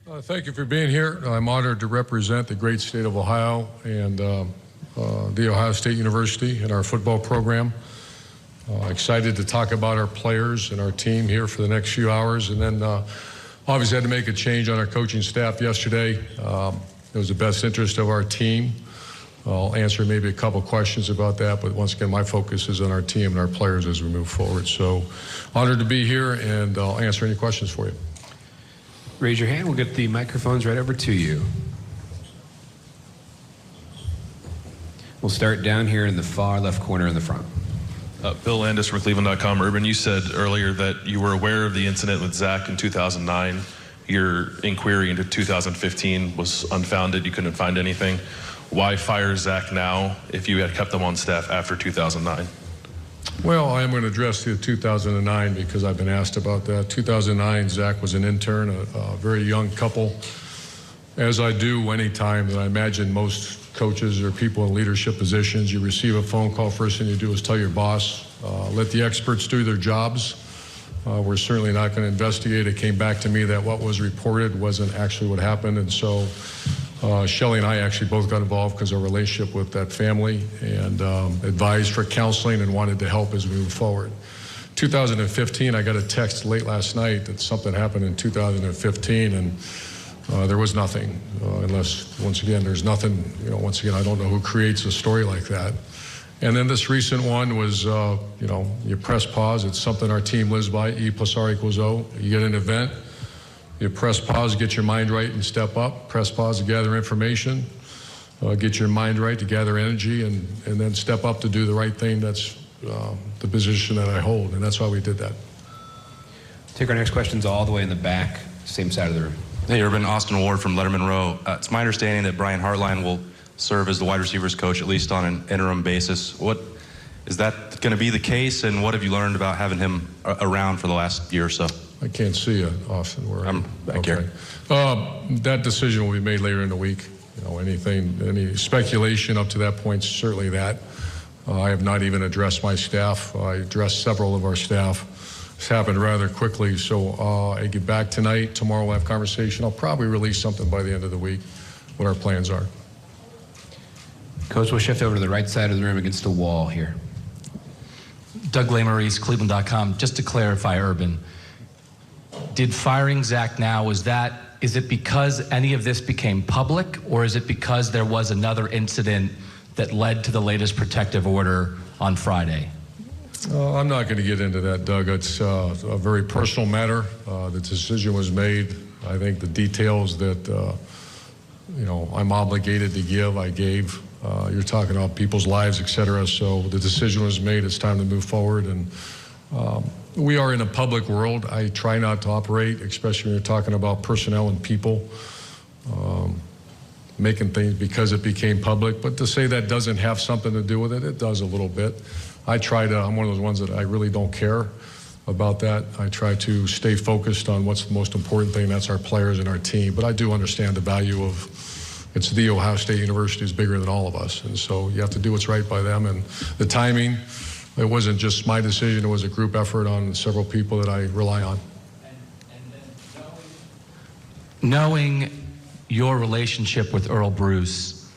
Thank you for being here. I'm honored to represent the great state of Ohio and the Ohio State University and our football program. Excited to talk about our players and our team here for the next few hours. And then obviously had to make a change on our coaching staff yesterday. It was the best interest of our team. I'll answer maybe a couple questions about that, but once again, my focus is on our team and our players as we move forward. So honored to be here, and I'll answer any questions for you. Raise your hand. We'll get the microphones right over to you. We'll start down here in the far left corner in the front. Bill Landis from Cleveland.com. Urban, you said earlier that you were aware of the incident with Zach in 2009. Your inquiry into 2015 was unfounded. You couldn't find anything. Why fire Zach now if you had kept him on staff after 2009? Well, I'm going to address the 2009 because I've been asked about that. 2009, Zach was an intern, a very young couple. As I do any time that I imagine most coaches or people in leadership positions, you receive a phone call, first thing you do is tell your boss, let the experts do their jobs. We're certainly not going to investigate. It came back to me that what was reported wasn't actually what happened, and so Shelley and I actually both got involved because of our relationship with that family and advised for counseling and wanted to help as we move forward. 2015, I got a text late last night that something happened in 2015, and there was nothing, unless, once again, there's nothing, once again, I don't know who creates a story like that. And then this recent one was, you press pause. It's something our team lives by, E plus R equals O. You get an event, you press pause, get your mind right and step up. Press pause to gather information, get your mind right to gather energy, and then step up to do the right thing. That's the position that I hold, and that's why we did that. Take our next questions all the way in the back, same side of the room. Hey, Urban, Austin Ward from Letterman Row. It's my understanding that Brian Hartline will serve as the wide receivers coach, at least on an interim basis. What is that going to be the case, and what have you learned about having him around for the last year or so? I can't see you, Austin. I'm back here. That decision will be made later in the week. Any speculation up to that point, certainly that. I have not even addressed my staff. I addressed several of our staff. It's happened rather quickly, so I get back tonight. Tomorrow we'll have conversation. I'll probably release something by the end of the week, what our plans are. Coach, we'll shift over to the right side of the room against the wall here. Doug Lesmerises, Cleveland.com. Just to clarify, Urban, did firing Zach now, is it because any of this became public, or is it because there was another incident that led to the latest protective order on Friday? I'm not going to get into that, Doug. It's a very personal matter. The decision was made. I think the details that I'm obligated to give, I gave. You're talking about people's lives, et cetera. So the decision was made. It's time to move forward. And we are in a public world. I try not to operate, especially when you're talking about personnel and people, making things because it became public. But to say that doesn't have something to do with it, it does a little bit. I'm one of those ones that I really don't care about that. I try to stay focused on what's the most important thing, that's our players and our team. But I do understand the value of, it's the Ohio State University is bigger than all of us. And so you have to do what's right by them. And the timing, it wasn't just my decision, it was a group effort on several people that I rely on. And then knowing your relationship with Earl Bruce,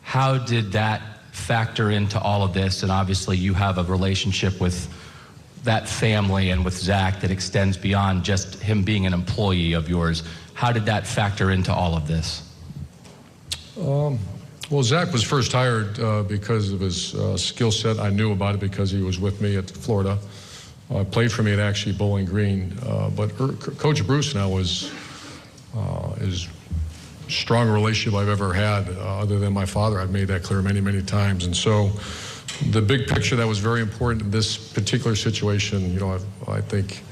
how did that factor into all of this? And obviously you have a relationship with that family and with Zach that extends beyond just him being an employee of yours. How did that factor into all of this? Well, Zach was first hired because of his skill set. I knew about it because he was with me at Florida. Played for me at actually Bowling Green. But Coach Bruce now is strong relationship I've ever had, other than my father. I've made that clear many, many times. And so the big picture that was very important in this particular situation, I think,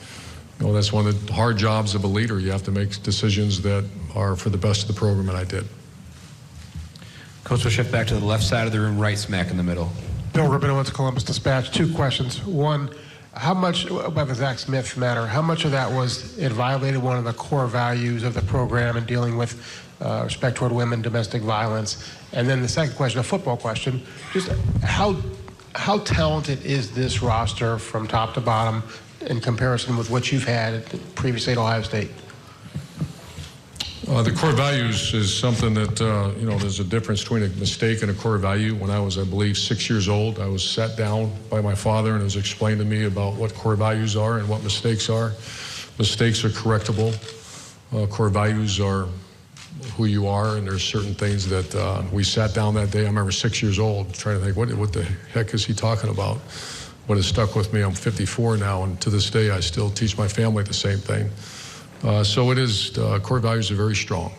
that's one of the hard jobs of a leader. You have to make decisions that are for the best of the program, and I did. Coach, we'll shift back to the left side of the room, right smack in the middle. Bill Rubinowitz, Columbus Dispatch. 2 questions. One, how much, about the Zach Smith matter, how much of that was it violated one of the core values of the program in dealing with respect toward women, domestic violence? And then the second question, a football question, just how talented is this roster from top to bottom in comparison with what you've had previously at Ohio State? The core values is something that, there's a difference between a mistake and a core value. When I was, I believe, 6 years old, I was sat down by my father and it was explained to me about what core values are and what mistakes are. Mistakes are correctable. Core values are who you are, and there's certain things that we sat down that day. I remember 6 years old trying to think, what the heck is he talking about? But it stuck with me. I'm 54 now, and to this day, I still teach my family the same thing. So it is, core values are very strong.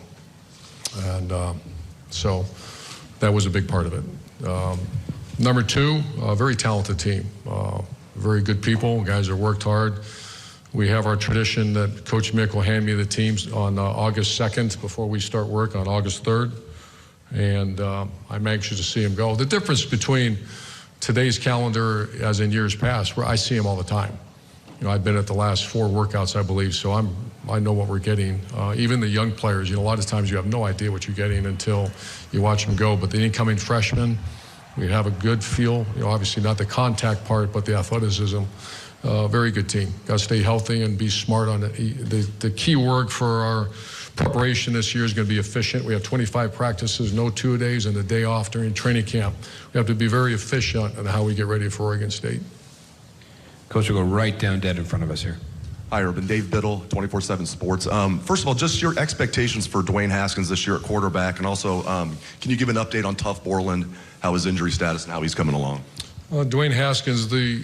And so that was a big part of it. Number two, a very talented team. Very good people, guys that worked hard. We have our tradition that Coach Mick will hand me the teams on August 2nd before we start work on August 3rd. And I'm anxious to see them go. The difference between today's calendar as in years past, where I see them all the time. I've been at the last 4 workouts, I believe, so I know what we're getting. Even the young players, a lot of times you have no idea what you're getting until you watch them go. But the incoming freshmen, we have a good feel. Obviously not the contact part, but the athleticism. Very good team. Got to stay healthy and be smart on it. The key word for our preparation this year is going to be efficient. We have 25 practices, no 2-a-days, and a day off during training camp. We have to be very efficient on how we get ready for Oregon State. Coach, we'll go right down dead in front of us here. Hi, Urban. Dave Biddle, 24/7 Sports. First of all, just your expectations for Dwayne Haskins this year at quarterback, and also can you give an update on Tough Borland, how his injury status and how he's coming along? Dwayne Haskins, the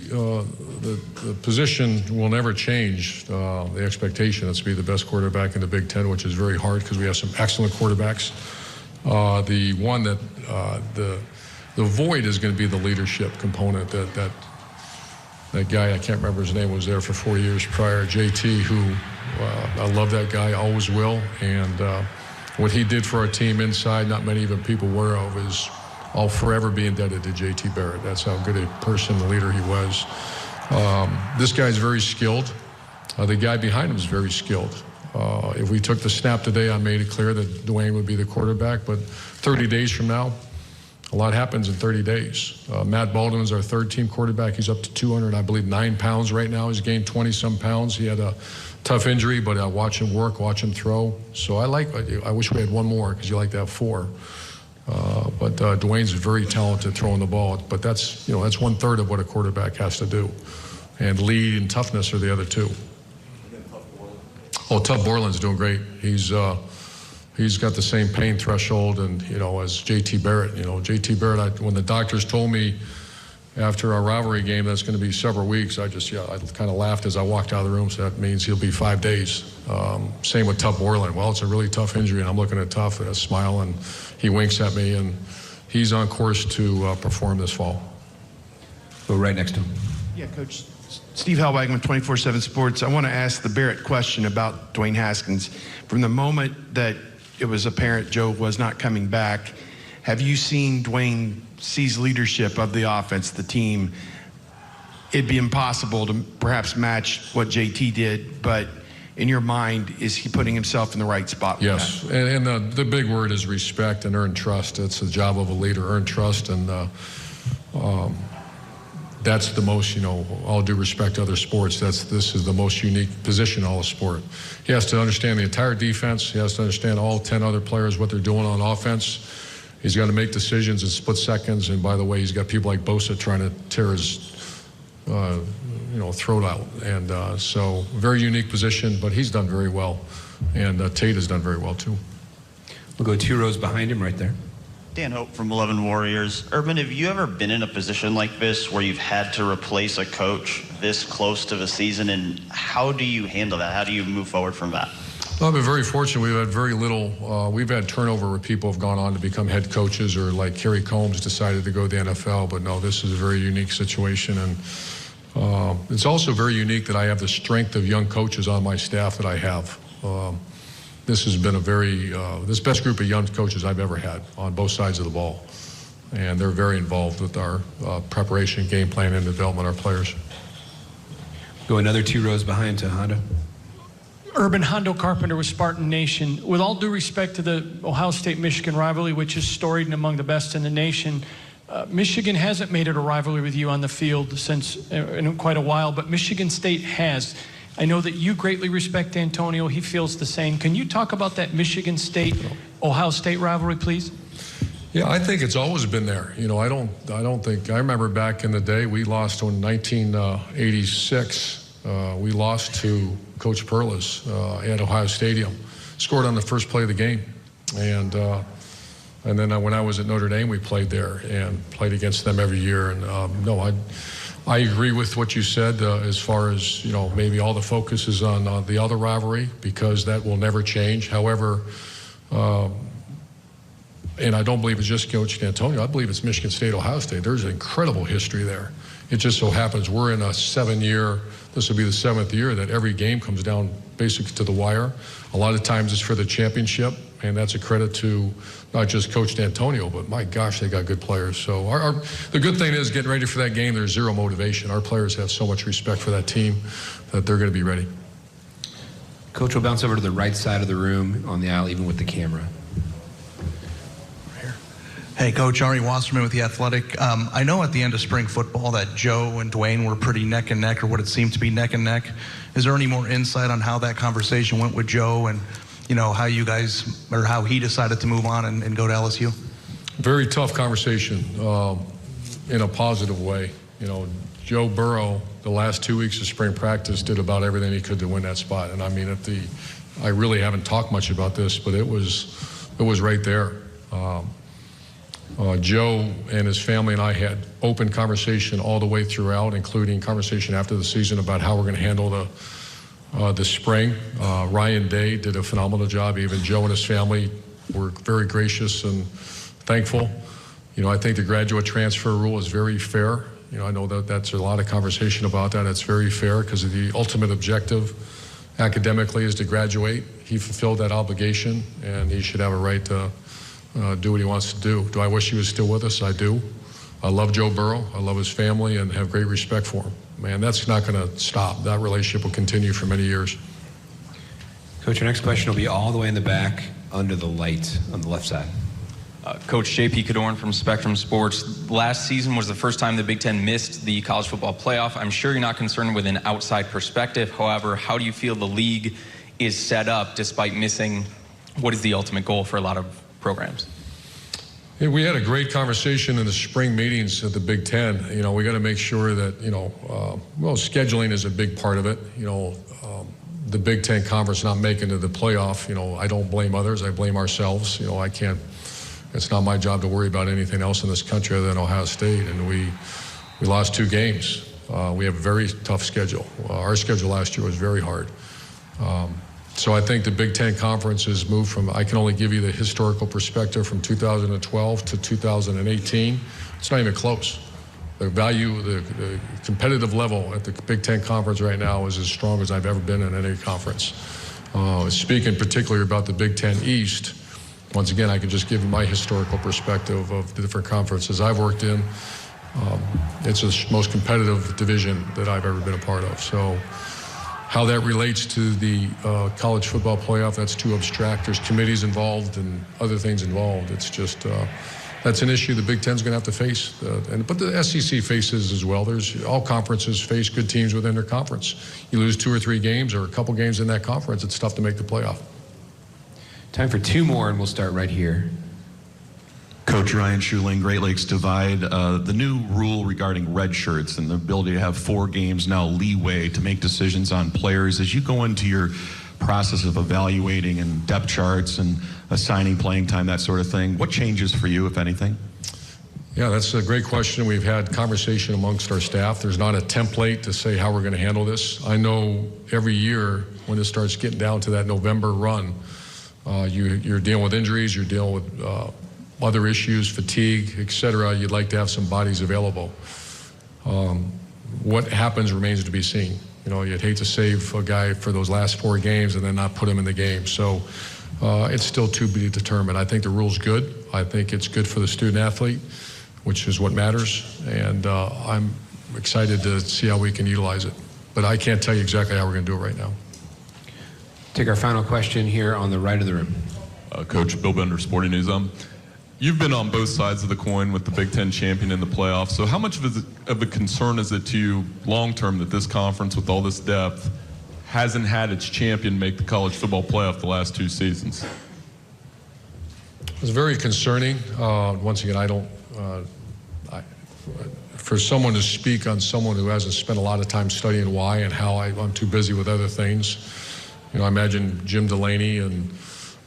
position will never change. The expectation is to be the best quarterback in the Big Ten, which is very hard because we have some excellent quarterbacks. The one that the void is going to be the leadership component. That guy, I can't remember his name, was there for 4 years prior, JT, who I love that guy, always will. And what he did for our team inside, not many even people were of, is I'll forever be indebted to JT Barrett. That's how good a person, the leader he was. This guy's very skilled. The guy behind him is very skilled. If we took the snap today, I made it clear that Dwayne would be the quarterback, but 30 days from now, a lot happens in 30 days. Matt Baldwin's our third-team quarterback. He's up to 200, I believe, 9 pounds right now. He's gained 20-some pounds. He had a tough injury, but I watch him work, watch him throw. So I wish we had one more because you like to have 4. But Dwayne's very talented throwing the ball. But that's 1/3 of what a quarterback has to do. And lead and toughness are the other 2. Tough Borland's doing great. He's got the same pain threshold and as JT Barrett. JT Barrett, when the doctors told me after our rivalry game that's going to be several weeks, I kind of laughed as I walked out of the room. So that means he'll be 5 days. Same with Tough Borland. Well, it's a really tough injury, and I'm looking at Tough and I smile, and he winks at me, and he's on course to perform this fall. Go right next to him. Yeah, Coach. Steve Hellwagman, 24/7 Sports. I want to ask the Barrett question about Dwayne Haskins. From the moment that it was apparent Joe was not coming back, have you seen Dwayne seize leadership of the offense, the team? It'd be impossible to perhaps match what JT did, but in your mind, is he putting himself in the right spot? Yes, and the big word is respect and earn trust. It's the job of a leader, earn trust, and that's the most, all due respect to other sports, this is the most unique position in all of sport. He has to understand the entire defense. He has to understand all 10 other players, what they're doing on offense. He's got to make decisions in split seconds. And by the way, he's got people like Bosa trying to tear his, throat out. And so very unique position, but he's done very well. And Tate has done very well too. We'll go 2 rows behind him right there. Dan Hope from 11 Warriors. Urban, have you ever been in a position like this where you've had to replace a coach this close to the season, and how do you handle that? How do you move forward from that? Well, I've been very fortunate. We've had very little. We've had turnover where people have gone on to become head coaches, or like Kerry Combs decided to go to the NFL. But no, this is a very unique situation, and it's also very unique that I have the strength of young coaches on my staff that I have. This has been this best group of young coaches I've ever had on both sides of the ball. And they're very involved with our preparation, game plan, and development of our players. Go another 2 rows behind to Hondo. Urban, Hondo Carpenter with Spartan Nation. With all due respect to the Ohio State-Michigan rivalry, which is storied and among the best in the nation, Michigan hasn't made it a rivalry with you on the field since in quite a while, but Michigan State has. I know that you greatly respect Antonio. He feels the same. Can you talk about that Michigan State, Ohio State rivalry, please? Yeah, I think it's always been there. You know, I don't think, I remember back in the day, we lost in 1986. We lost to Coach Perlis at Ohio Stadium. Scored on the first play of the game. And then when I was at Notre Dame, we played there and played against them every year. And no, I agree with what you said as far as, you know, maybe all the focus is on the other rivalry, because that will never change. However, and I don't believe it's just Coach Antonio. I believe it's Michigan State, Ohio State. There's incredible history there. It just so happens we're in a 7-year, this will be the 7th year that every game comes down basically to the wire. A lot of times it's for the championship, and that's a credit to not just Coach Antonio, but my gosh, they got good players. So the good thing is, getting ready for that game, there's zero motivation. Our players have so much respect for that team that they're going to be ready. Coach will bounce over to the right side of the room on the aisle, even with the camera. Hey, Coach, Ari Wasserman with The Athletic. I know at the end of spring football that Joe and Dwayne were pretty neck and neck, or what it seemed to be neck and neck. Is there any more insight on how that conversation went with Joe, and, you know, how you guys, or how he decided to move on and go to LSU? Very tough conversation in a positive way. You know, Joe Burrow, the last 2 weeks of spring practice, did about everything he could to win that spot. And I mean, I really haven't talked much about this, but it was right there. Joe and his family and I had open conversation all the way throughout, including conversation after the season about how we're going to handle the spring. Ryan Day did a phenomenal job. Even Joe and his family were very gracious and thankful. You know, I think the graduate transfer rule is very fair. You know, I know that that's a lot of conversation about that. It's very fair because the ultimate objective academically is to graduate. He fulfilled that obligation, and he should have a right to do what he wants to do. Do I wish he was still with us? I do. I love Joe Burrow. I love his family and have great respect for him. Man, that's not going to stop. That relationship will continue for many years. Coach, your next question will be all the way in the back under the light on the left side. Coach J.P. Cadorn from Spectrum Sports. Last season was the first time the Big Ten missed the college football playoff. I'm sure you're not concerned with an outside perspective. However, how do you feel the league is set up despite missing what is the ultimate goal for a lot of programs? Yeah, we had a great conversation in the spring meetings at the Big Ten. You know, we got to make sure that, you know, well, scheduling is a big part of it. You know, the Big Ten Conference not making it to the playoff, you know, I don't blame others. I blame ourselves. You know, I can't, it's not my job to worry about anything else in this country other than Ohio State. And we lost 2 games. We have a very tough schedule. Our schedule last year was very hard. So I think the Big Ten Conference has moved from, I can only give you the historical perspective from 2012 to 2018. It's not even close. The value, the competitive level at the Big Ten Conference right now is as strong as I've ever been in any conference. Speaking particularly about the Big Ten East, once again, I can just give you my historical perspective of the different conferences I've worked in. It's the most competitive division that I've ever been a part of. So how that relates to the college football playoff, that's too abstract. There's committees involved and other things involved. It's just, that's an issue the Big Ten's going to have to face. But the SEC faces as well. All conferences face good teams within their conference. You lose 2 or 3 games or a couple games in that conference, it's tough to make the playoff. Time for 2 more, and we'll start right here. Coach Ryan Schuling, Great Lakes Divide. The new rule regarding red shirts and the ability to have 4 games now leeway to make decisions on players. As you go into your process of evaluating and depth charts and assigning playing time, that sort of thing, what changes for you, if anything? Yeah, that's a great question. We've had conversation amongst our staff. There's not a template to say how we're going to handle this. I know every year when it starts getting down to that November run, you're dealing with injuries, you're dealing with other issues, fatigue, et cetera. You'd like to have some bodies available. What happens remains to be seen. You know, you'd hate to save a guy for those last 4 games and then not put him in the game. So it's still to be determined. I think the rule's good. I think it's good for the student athlete, which is what matters. And I'm excited to see how we can utilize it. But I can't tell you exactly how we're going to do it right now. Take our final question here on the right of the room. Coach, Bill Bender, Sporting News. You've been on both sides of the coin with the Big Ten champion in the playoffs. So how much of a concern is it to you long term that this conference with all this depth hasn't had its champion make the college football playoff the last 2 seasons? It's very concerning. Once again, for someone to speak on someone who hasn't spent a lot of time studying why and how, I'm too busy with other things. You know, I imagine Jim Delaney and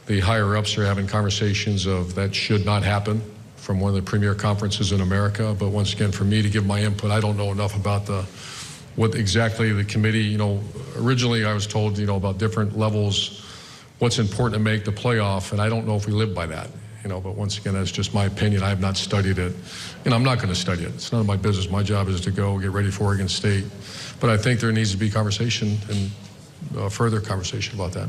the higher ups are having conversations of that should not happen from one of the premier conferences in America. But once again, for me to give my input, I don't know enough about what exactly the committee, you know, originally I was told, you know, about different levels, what's important to make the playoff, and I don't know if we live by that, you know, but once again, that's just my opinion. I have not studied it, and I'm not going to study it. It's none of my business. My job is to go get ready for Oregon State. But I think there needs to be conversation and further conversation about that.